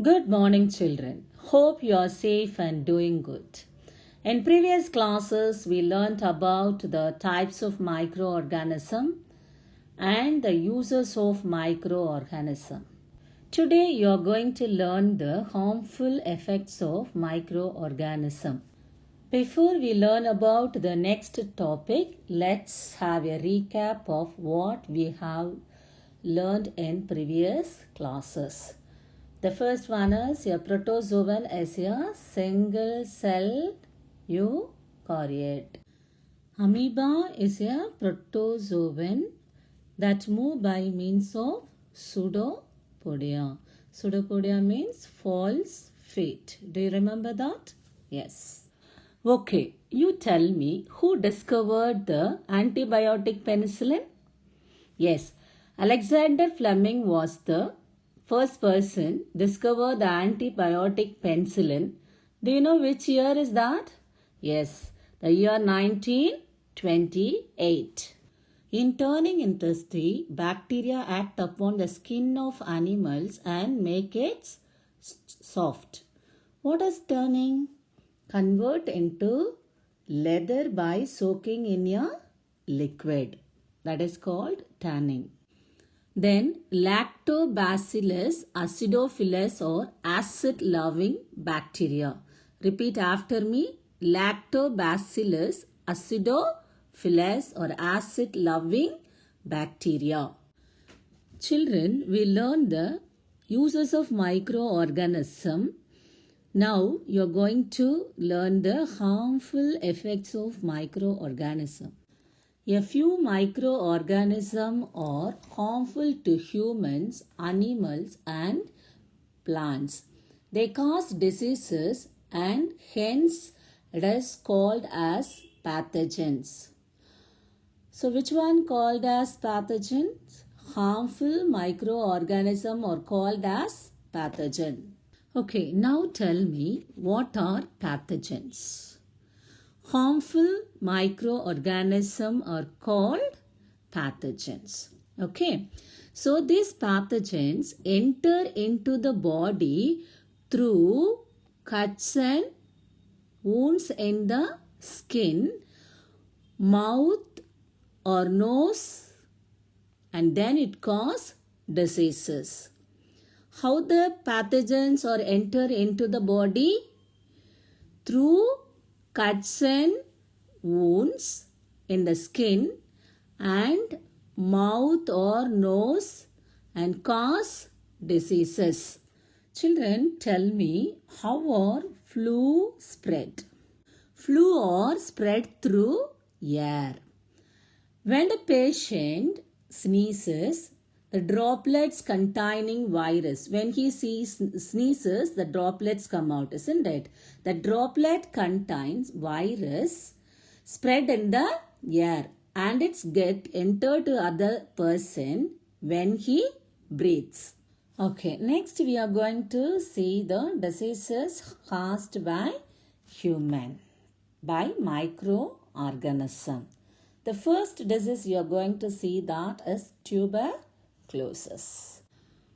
Good morning, children. Hope you are safe and doing good. In previous classes, we learnt about the types of microorganism and the uses of microorganism. Today, you are going to learn the harmful effects of microorganism. Before we learn about the next topic, let's have a recap of what we have learned in previous classes. The first one is a protozoan is a single-celled eukaryote. Amoeba is a protozoan that move by means of pseudopodia. Pseudopodia means false feet. Do you remember that? Yes. Okay, you tell me who discovered the antibiotic penicillin? Yes, Alexander Fleming was the first person discover the antibiotic penicillin. Do you know which year is that? Yes, the year 1928. In turning intestine, bacteria act upon the skin of animals and make it soft. What is turning? Convert into leather by soaking in a liquid. That is called tanning. Then Lactobacillus acidophilus or acid-loving bacteria. Repeat after me. Lactobacillus acidophilus or acid-loving bacteria. Children, we learn the uses of microorganism. Now you are going to learn the harmful effects of microorganism. A few microorganisms are harmful to humans, animals and plants. They cause diseases and hence it is called as pathogens. So which one called as pathogens? Harmful microorganisms are called as pathogen. Okay, now tell me what are pathogens? Harmful microorganisms are called pathogens. Okay, so these pathogens enter into the body through cuts and wounds in the skin, mouth or nose, and then it causes diseases. How the pathogens are enter into the body? Through cuts and wounds in the skin and mouth or nose and cause diseases. Children, tell me how are flu spread? Flu are spread through air. When the patient sneezes, the droplets containing virus, when he sneezes, the droplets come out, isn't it? The droplet contains virus spread in the air and it's get entered to other person when he breathes. Okay, next we are going to see the diseases caused by human, by microorganism. The first disease you are going to see that is tuberculosis.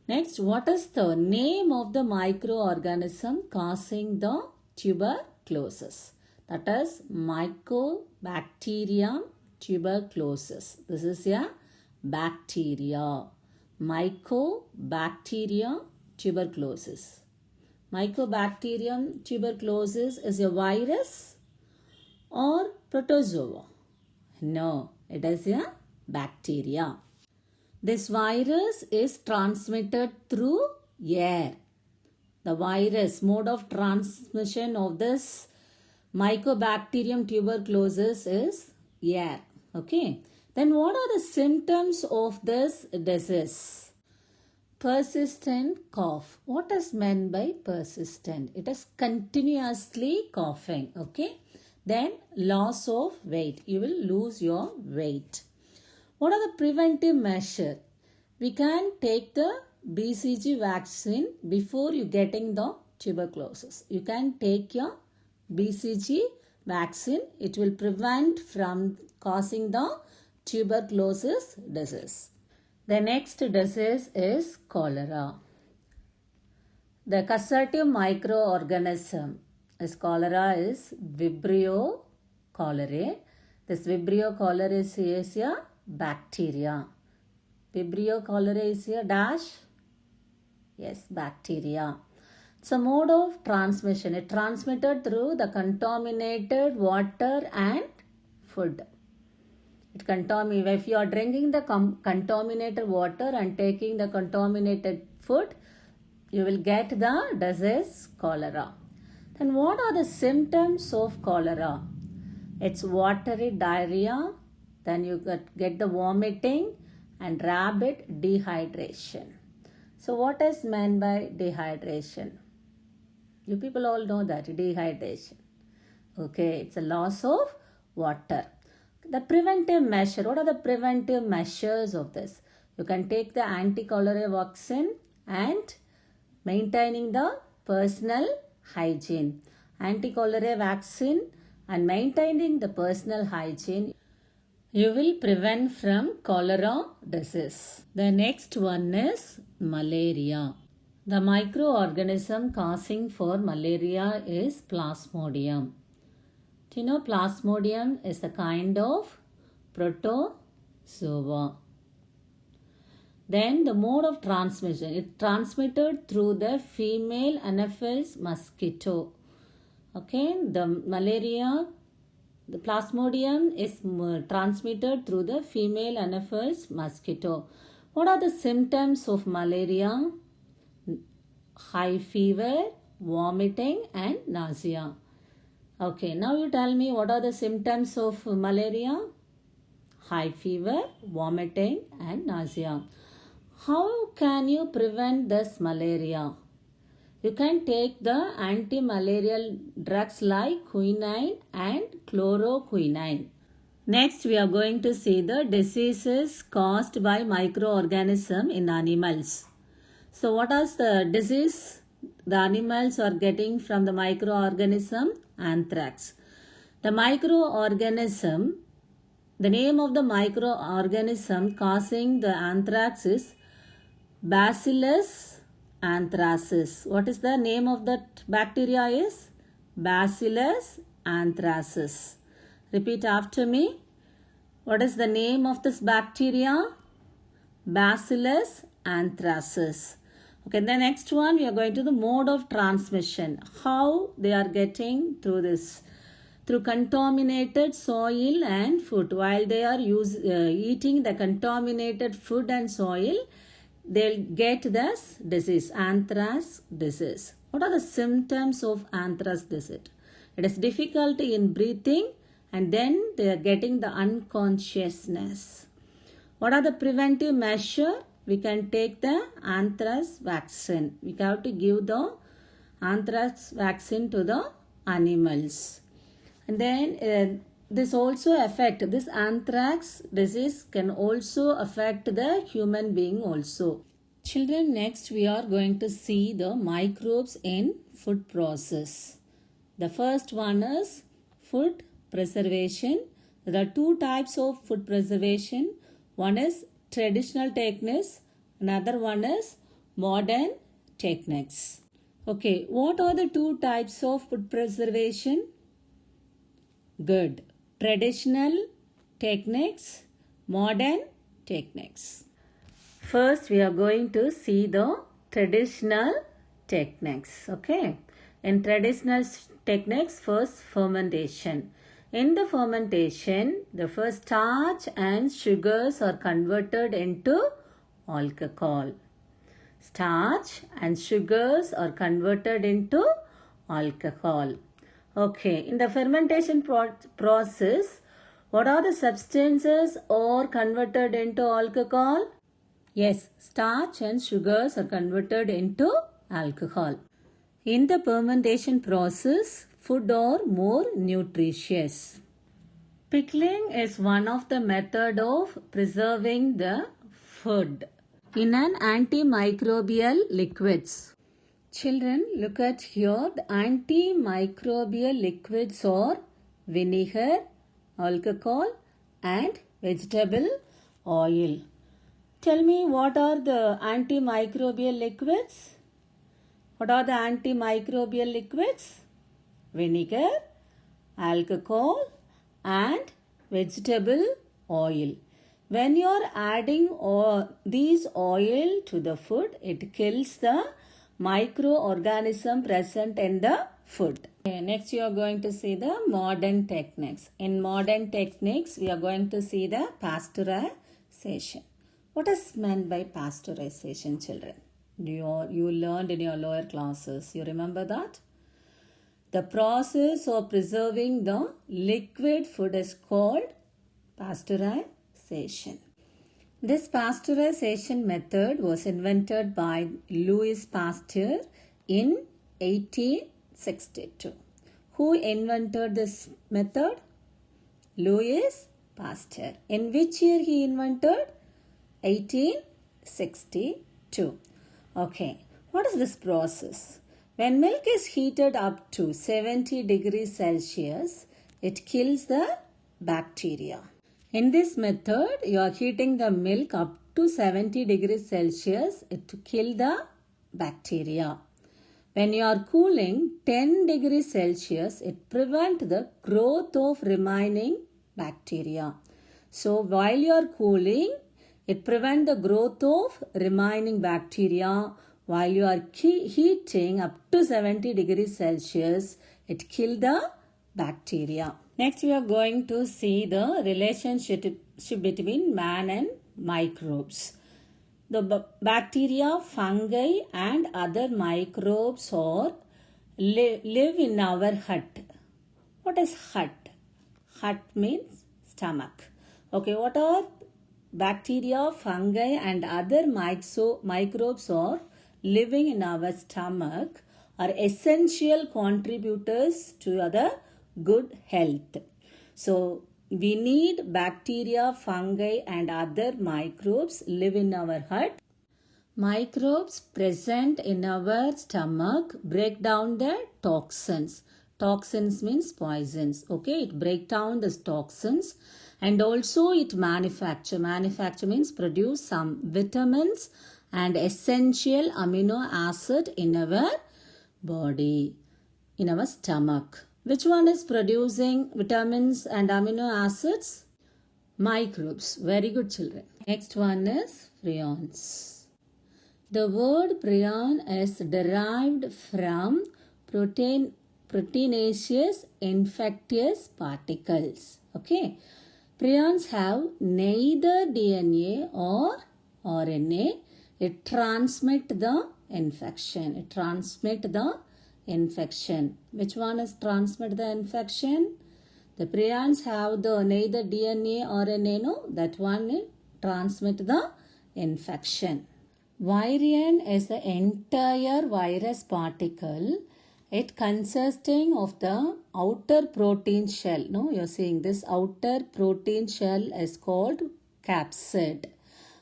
Next, what is the name of the microorganism causing the tuberculosis? That is Mycobacterium tuberculosis. This is a bacteria. Mycobacterium tuberculosis. Mycobacterium tuberculosis is a virus or protozoa? No, it is a bacteria. This virus is transmitted through air. The virus mode of transmission of this Mycobacterium tuberculosis is air. Okay. Then what are the symptoms of this disease? Persistent cough. What is meant by persistent? It is continuously coughing. Okay. Then loss of weight. You will lose your weight. What are the preventive measures? We can take the BCG vaccine before you getting the tuberculosis. You can take your BCG vaccine. It will prevent from causing the tuberculosis disease. The next disease is cholera. The causative microorganism is cholera is Vibrio cholerae. This Vibrio cholerae is a bacteria. Vibrio cholerae is a dash. Yes, bacteria. It's a mode of transmission. It transmitted through the contaminated water and food. If you are drinking the contaminated water and taking the contaminated food, you will get the disease cholera. Then what are the symptoms of cholera? It's watery diarrhea, then you get the vomiting and rapid dehydration. So what is meant by dehydration? You people all know that, dehydration. Okay, it's a loss of water. The preventive measure, what are the preventive measures of this? You can take the anti-cholera vaccine and maintaining the personal hygiene. Anti-cholera vaccine and maintaining the personal hygiene, you will prevent from cholera disease. The next one is malaria. The microorganism causing for malaria is Plasmodium. Do you know Plasmodium is a kind of protozoa. Then the mode of transmission. It transmitted through the female Anopheles mosquito. Okay, the malaria, the Plasmodium is transmitted through the female Anopheles mosquito. What are the symptoms of malaria? High fever, vomiting and nausea. Okay, now you tell me what are the symptoms of malaria? High fever, vomiting and nausea. How can you prevent this malaria? You can take the anti-malarial drugs like quinine and chloroquine. Next, we are going to see the diseases caused by microorganism in animals. So, what is the disease the animals are getting from the microorganism? Anthrax. The microorganism, the name of the microorganism causing the anthrax is Bacillus anthracis. What is the name of that bacteria is? Bacillus anthracis. Repeat after me. What is the name of this bacteria? Bacillus anthracis. Okay, the next one we are going to the mode of transmission. How they are getting through this? Through contaminated soil and food. While they are eating the contaminated food and soil, they'll get this disease, anthrax disease. What are the symptoms of anthrax disease? It is difficulty in breathing and then they are getting the unconsciousness. What are the preventive measures? We can take the anthrax vaccine. We have to give the anthrax vaccine to the animals. And then this anthrax disease can also affect the human being also. Children, next we are going to see the microbes in food process. The first one is food preservation. There are two types of food preservation. One is traditional techniques, another one is modern techniques. Okay, what are the two types of food preservation? Good. Traditional techniques, modern techniques. First, we are going to see the traditional techniques. Okay. In traditional techniques, first fermentation. In the fermentation, the first starch and sugars are converted into alcohol. Starch and sugars are converted into alcohol. Okay, in the fermentation process, what are the substances are converted into alcohol? Yes, starch and sugars are converted into alcohol. In the fermentation process, food are more nutritious. Pickling is one of the method of preserving the food in an antimicrobial liquids. Children, look at here. The antimicrobial liquids are vinegar, alcohol and vegetable oil. Tell me, what are the antimicrobial liquids? What are the antimicrobial liquids? Vinegar, alcohol, and vegetable oil. When you are adding these oil to the food, it kills the microorganism present in the food. Okay, next you are going to see the modern techniques. In modern techniques, we are going to see the pasteurization. What is meant by pasteurization, children? You learned in your lower classes. You remember that? The process of preserving the liquid food is called pasteurization. This pasteurization method was invented by Louis Pasteur in 1862. Who invented this method? Louis Pasteur. In which year he invented? 1862. Okay, what is this process? When milk is heated up to 70 degrees Celsius, it kills the bacteria. In this method, you are heating the milk up to 70 degrees Celsius to kill the bacteria. When you are cooling 10 degrees Celsius, it prevents the growth of remaining bacteria. So while you are cooling, it prevents the growth of remaining bacteria. While you are heating up to 70 degrees Celsius, it kills the bacteria. Next, we are going to see the relationship between man and microbes. The bacteria, fungi and other microbes live in our hut. What is hut? Hut means stomach. Okay, what are bacteria, fungi and other microbes are living in our stomach are essential contributors to the good health. So we need bacteria, fungi and other microbes live in our hut. Microbes present in our stomach break down the toxins. Toxins means poisons. Okay, it break down the toxins and also it manufacture. Manufacture means produce some vitamins and essential amino acid in our body, in our stomach. Which one is producing vitamins and amino acids? Microbes. Very good, children. Next one is prions. The word prion is derived from proteinaceous infectious particles. Okay. Prions have neither DNA or RNA. It transmit the infection. It transmit the infection. Which one is transmit the infection? The prions have the neither DNA or RNA. No, that one transmit the infection. Virion is the entire virus particle. It consisting of the outer protein shell. No, you're seeing this outer protein shell is called capsid.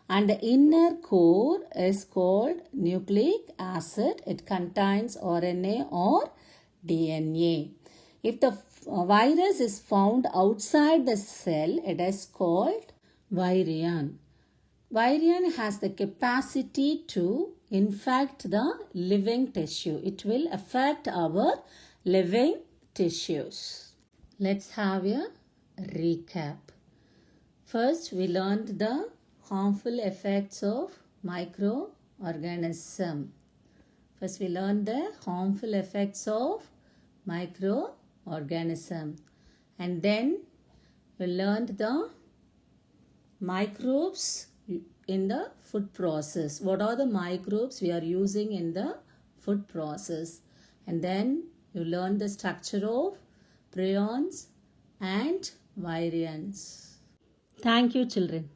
And the inner core is called nucleic acid. It contains RNA or DNA. If the virus is found outside the cell, it is called virion. Virion has the capacity to infect the living tissue. It will affect our living tissues. Let's have a recap. First, we learned the harmful effects of microorganism. First, we learned the harmful effects of microorganism. And then we learned the microbes in the food process. What are the microbes we are using in the food process? And then you learn the structure of prions and virions. Thank you, children.